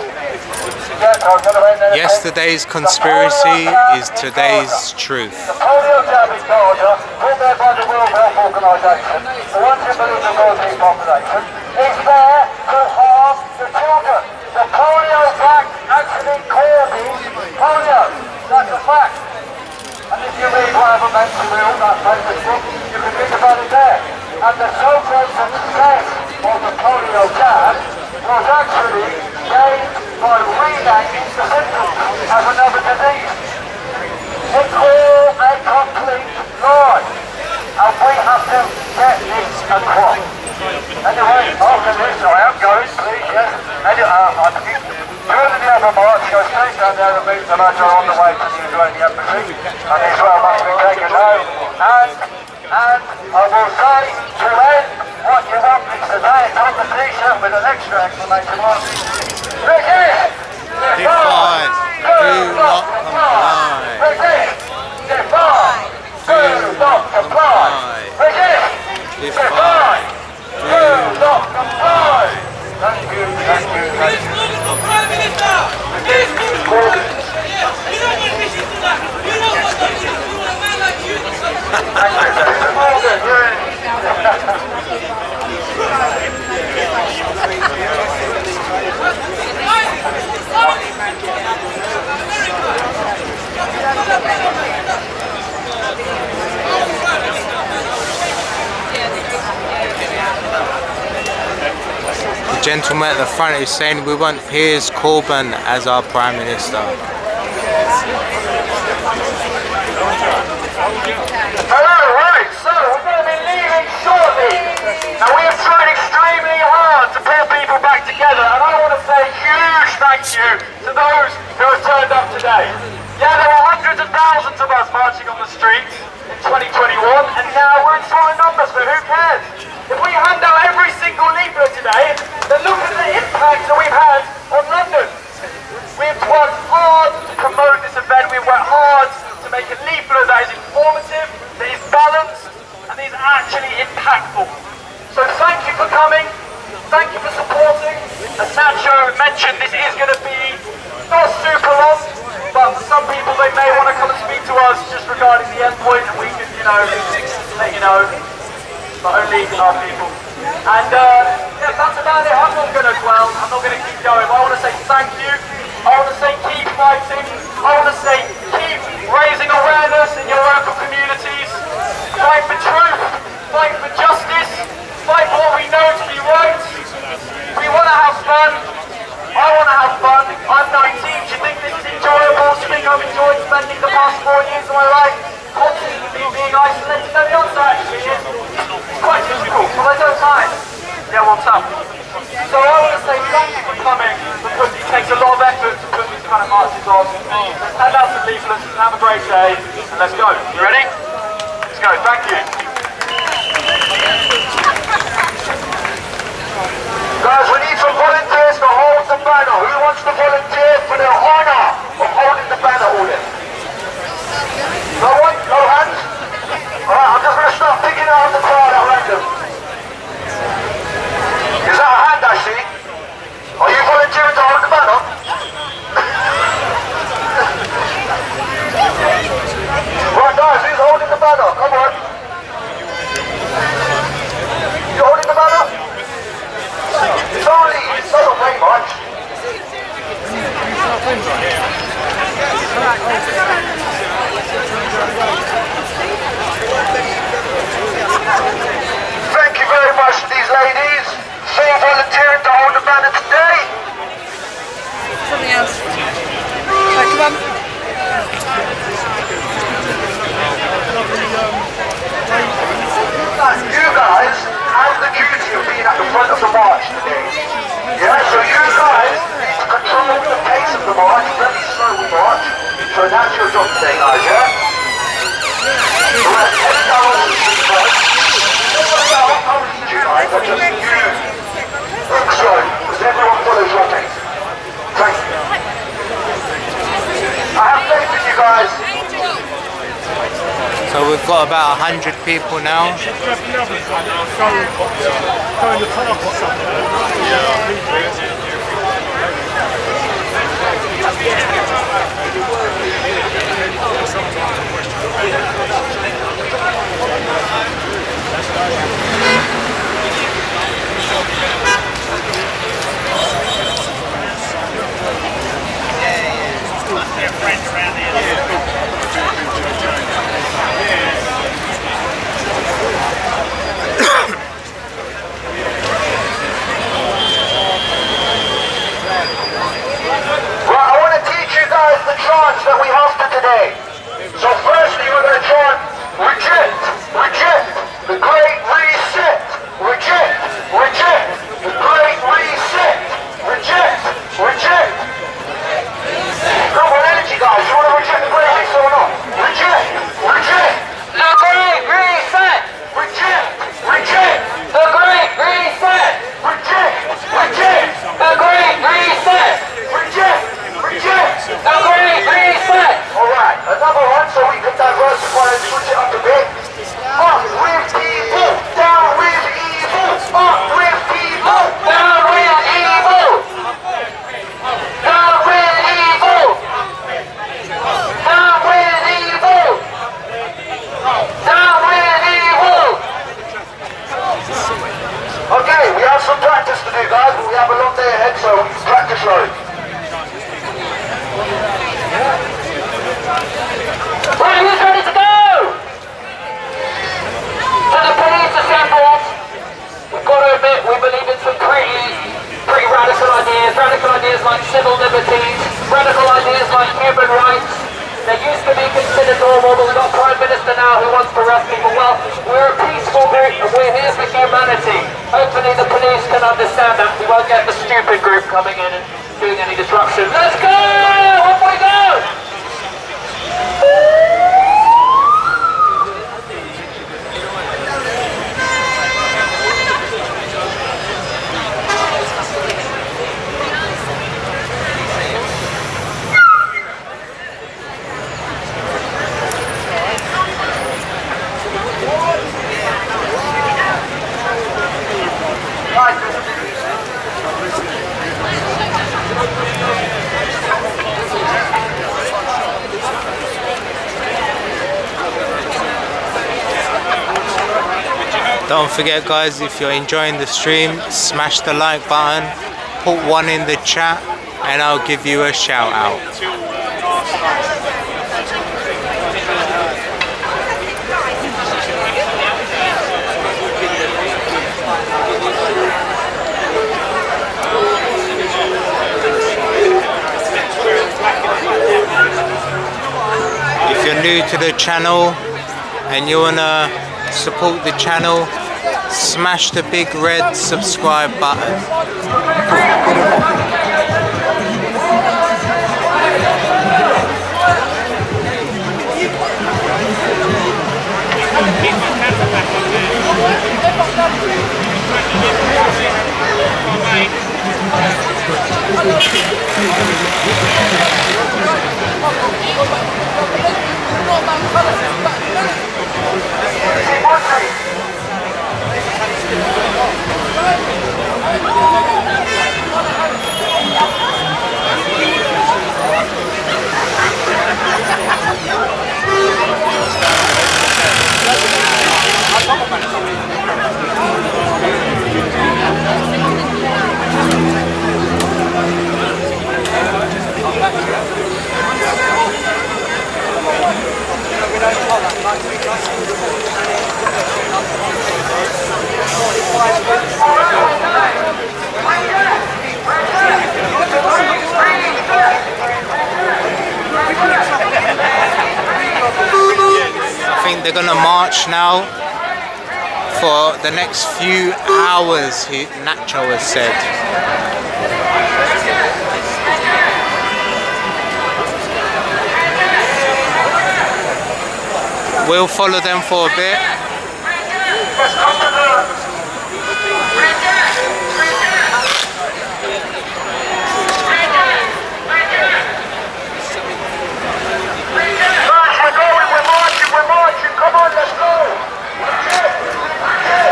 yesterday's conspiracy is today's truth. The polio jab in Gaza, put there by the World Health Organization, the 1 billion Muslim population, is there to harm the children. The polio vax actually causes polio. That's a fact. And if you read whatever mentioned in all that famous book, you can read about it there. And the so-called success of the polio jab was actually gained by renaming the symptoms as another disease. It's all a complete lie. And we have to get this across. Anyway, after this, I am going, please, yes. During the other march, go straight down there and meet the lads are on the way to the Israeli embassy. And Israel must be taken home. And I will say to end what you want me to say. It's on the t-shirt with an extra exclamation mark. Resist! Defy! Do not comply! Resist! Defy! Do not comply! Resist! Defy! Do not comply! Thank you, thank you, thank you. Prime Minister! This is you don't want me to do that! You don't want that shit! You want a man like you to The gentleman at the front is saying we want Piers Corbyn as our Prime Minister. Hello, right, so we're going to be leaving shortly. Now we have tried extremely hard to pull people back together, and I want to say a huge thank you to those who have turned up today. Yeah, there were hundreds of thousands of us marching on the streets in 2021, and now we're in smaller numbers, but who cares? If we hand out every single leaflet today, then look at the impact that we've had on London. We've worked hard to promote this event, we've worked hard to make a leaflet that is informative, that is balanced, and is actually impactful. So thank you for coming, thank you for supporting, as Nacho point may want to come and speak to us just regarding the endpoint, and we can, let you know, but only our people. And yeah, that's about it. I'm not going to dwell. I'm not going to keep going. But I want to say thank you. I want to say keep fighting. I want to say keep raising awareness in your local communities. Fight for truth. Fight for justice. Fight for what we know to be right. We want to have fun. I want to have fun. I'm 19. Do you think this is enjoyable? Do you think I've enjoyed spending the past 4 years of my life constantly being isolated? No, the answer actually is it's quite difficult, but I don't mind. Yeah, what's up? So I want to say thank you for coming, because it takes a lot of effort to put these kind of marches on. Let's hand out some leaflets and have a great day, and let's go. You ready? Let's go. Thank you. Guys, we need some volunteers to hold the banner. Who wants to volunteer for the honour of holding the banner all in? No one? No hands? Alright, I'm just going to start picking out of the crowd at random. Is that a hand I see? Are you volunteering to hold the banner? Right guys, who's holding the banner? Come on. You holding the banner? It's only, it doesn't weigh much. Thank you very much to these ladies for volunteering to hold the banner today. Something else. Right, come on. You guys have the duty of being at the front of the march today. Yeah, so you guys need to control the pace of the march, very slowly march. So that's your job today, guys, yeah? So let's head down to the street first. I'll lead you guys, I'll just you look slow, because everyone follows your pace. Thank you. I have faith in you guys. So we've got about 100 people now. The chants that we have for today. So firstly we're going to chant reject, reject, the great reset, reject, reject, the great reset, reject, reject. Come on, energy guys, you want to reject the great reset or not? Reject, reject, the great reset, reject, reject, the great reset, reject, reject, the great reset, reject, reject. The great reset! Alright, another one so we can diversify and switch it up a bit. Up with people, down with evil. Up with people, down with evil. Down with evil. Down with evil. Down with evil. Okay, we have some practice to do, guys, but we have a long day ahead, so practice load. Right, who's ready to go? To the police assembled. We've got to admit, we believe in some pretty radical ideas like civil liberties, radical ideas like human rights. They used to be considered normal, but we've got a Prime Minister now who wants to arrest people. Well, we're a peaceful group and we're here for humanity. Hopefully the police can understand that. We won't get the stupid group coming in and doing any disruption. Let's go! Off we go! Don't forget guys, if you're enjoying the stream, smash the like button, put one in the chat and I'll give you a shout out. If you're new to the channel and you wanna support the channel, smash the big red subscribe button. I think they're gonna march now for the next few hours, Nacho has said. We'll follow them for a bit.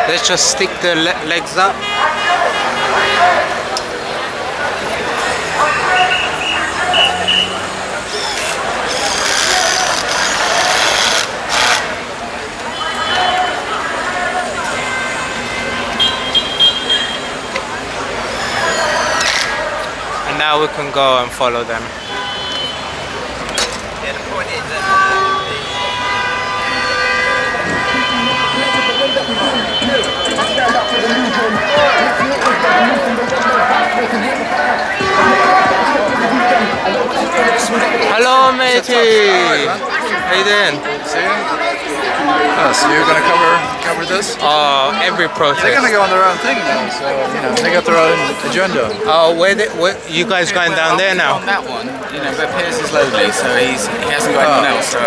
Let's just stick the legs up. And now we can go and follow them. Hello, matey. How you doing? Oh, so you're gonna cover this? Every protest. They're gonna go on their own thing now, so you know they got their own agenda. Oh, where you guys going down there now? On that one, you know, but Piers is lonely, so he hasn't got anyone else. So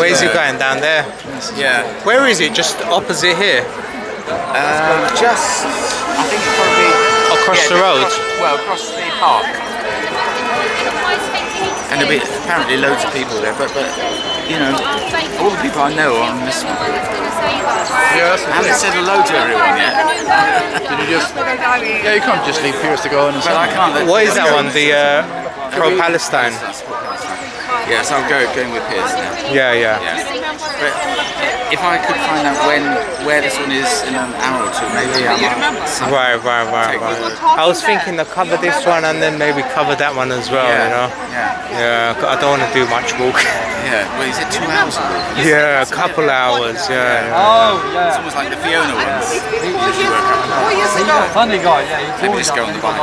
where's he going? Down there? Yeah. Where is it? Just opposite here? Just, I think it's probably across the road. Across the park. And there'll be apparently loads of people there, but you know, all the people I know are on this one. Yes. I haven't said hello to everyone yet. Did you just? Yeah, you can't just leave Piers to go in and Well, I can't. What is that one? The pro-Palestine. Yes, I'll going with Piers now. Yeah. But if I could find out where this one is in an hour or two, maybe I might. Right. I was thinking to cover this one and then maybe cover that one as well. You know. Yeah. I don't want to do much walking. Yeah. Well, is it 2 hours of walking? Yeah, a couple hours. Yeah. It's almost like the Fiona ones. Funny guy, yeah. Maybe just go on the bike.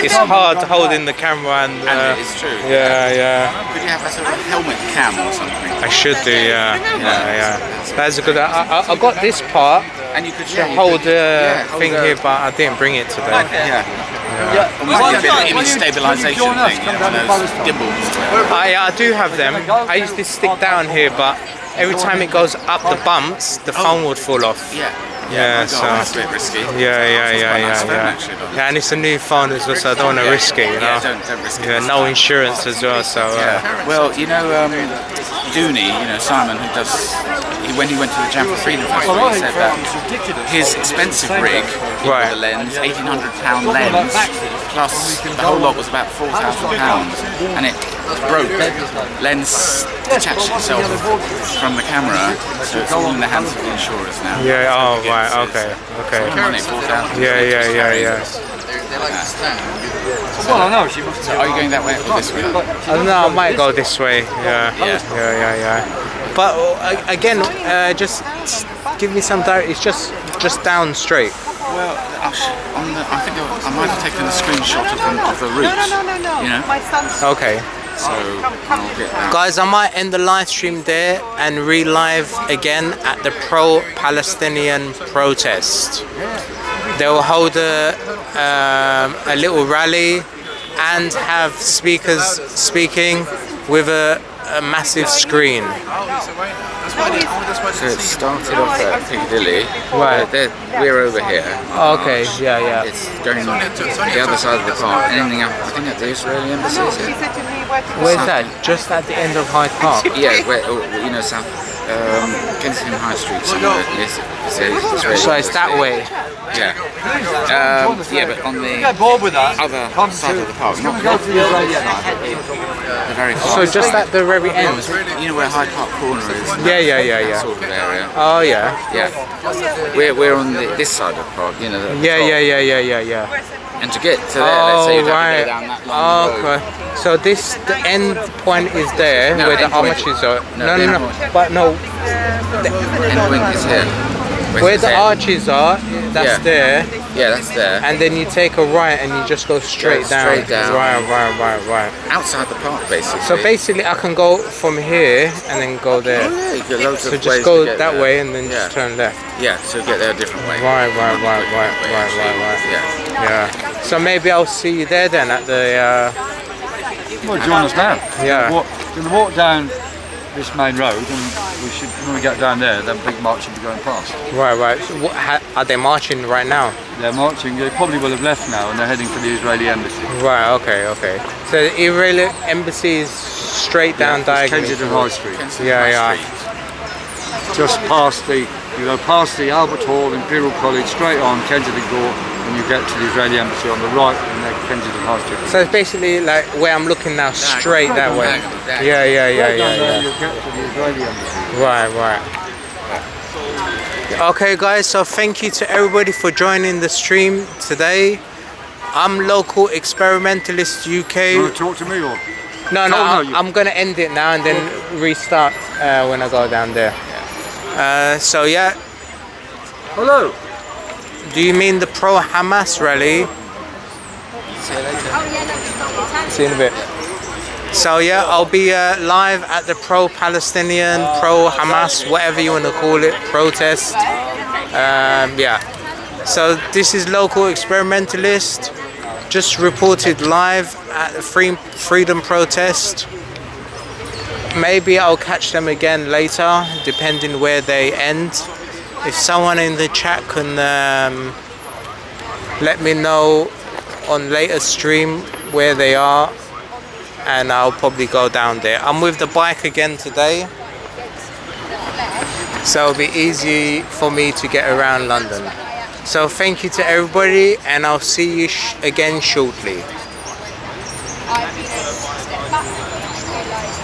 It's hard holding the camera and it's true. Yeah. Could you have a sort of helmet cam or something? I should do, yeah. That's a good. I got this part and you could to hold the thing here, but I didn't bring it today. Image stabilization thing, those gimbals. I do have them. I used to stick down here, but every time it goes up the bumps, the phone would fall off. Yeah, so that's a bit risky. Yeah, and it's a new phone as well, so I don't want to risk it, you know. Don't risk it. Yeah, no insurance as well, so. Well, you know, Dooney, you know, Simon, when he went to the Jam for Freedom Festival, he said that his expensive rig, the lens, £1,800 lens, plus the whole lot was about £4,000, and it broke. Lens detached itself from the camera, so it's all in the hands of the insurers now. Yeah. Oh, right. Okay. Okay. Money, 4,000. Yeah. Well, I know she must. So are you going that way or this way? I don't know. I might go this way. Yeah. But again, just give me some direct. It's just down straight. Well, I think I might have taken a screenshot of the route. No. You know? My son's. Okay. So I'll get that. Guys, I might end the live stream there and re-live again at the pro-Palestinian protest. They will hold a little rally and have speakers speaking with a massive screen. So it started off at Piccadilly. Right. We're over here. Okay, yeah. It's going the other side of the park. Ending up, I think, at the Israeli embassy. Where's that? Just at the end of Hyde Park? Yeah, South Kensington High Street. So it's that way. Yeah. But on the other side of the park, not the Israeli side, but the very far. So just at the very end. You know where Hyde Park Corner is? Yeah. That sort of area. Oh yeah. Yeah. We're on this side of the park. You know. Yeah. And to get to there, let's say you'd have to go down that long road. Okay. So the end point is there where the arches are. No. But no. The end point is here. Where the arches are, that's there. Yeah, that's there. And then you take a right and you just go straight down. Straight down. Right. Outside the park, basically. So basically, I can go from here and then go there. Oh, yeah, you get loads so of just ways go to get that there. way and then just turn left. Yeah, so get there a different way. Right. Yeah. Yeah. So maybe I'll see you there then at the. Well, join us now. Yeah. We'll walk down this main road, and we should, when we get down there, that big march will be going past. Right. So are they marching right now? They're marching. They probably will have left now, and they're heading for the Israeli embassy. Right. Okay. So the Israeli embassy is straight down diagonally. Kensington High Street. Yeah. Just past past the Albert Hall, Imperial College, straight on Kensington Court, and you get to the Israeli embassy on the right, and then Kensington High Street. So it's basically like where I'm looking now, straight that way. Yeah. You'll get to the Israeli embassy. Right. Okay, guys. So thank you to everybody for joining the stream today. I'm local experimentalist UK. You want to talk to me or? No. I'm gonna end it now and then restart when I go down there. So yeah. Hello. Do you mean the pro-Hamas rally? See you later. See you in a bit. So yeah, I'll be live at the pro-Palestinian, pro-Hamas, whatever you want to call it, protest. Yeah. So this is local experimentalist. Just reported live at the freedom protest. Maybe I'll catch them again later, depending where they end. If someone in the chat can let me know on later stream where they are, and I'll probably go down there. I'm with the bike again today, so it'll be easy for me to get around London. So thank you to everybody, and I'll see you again shortly.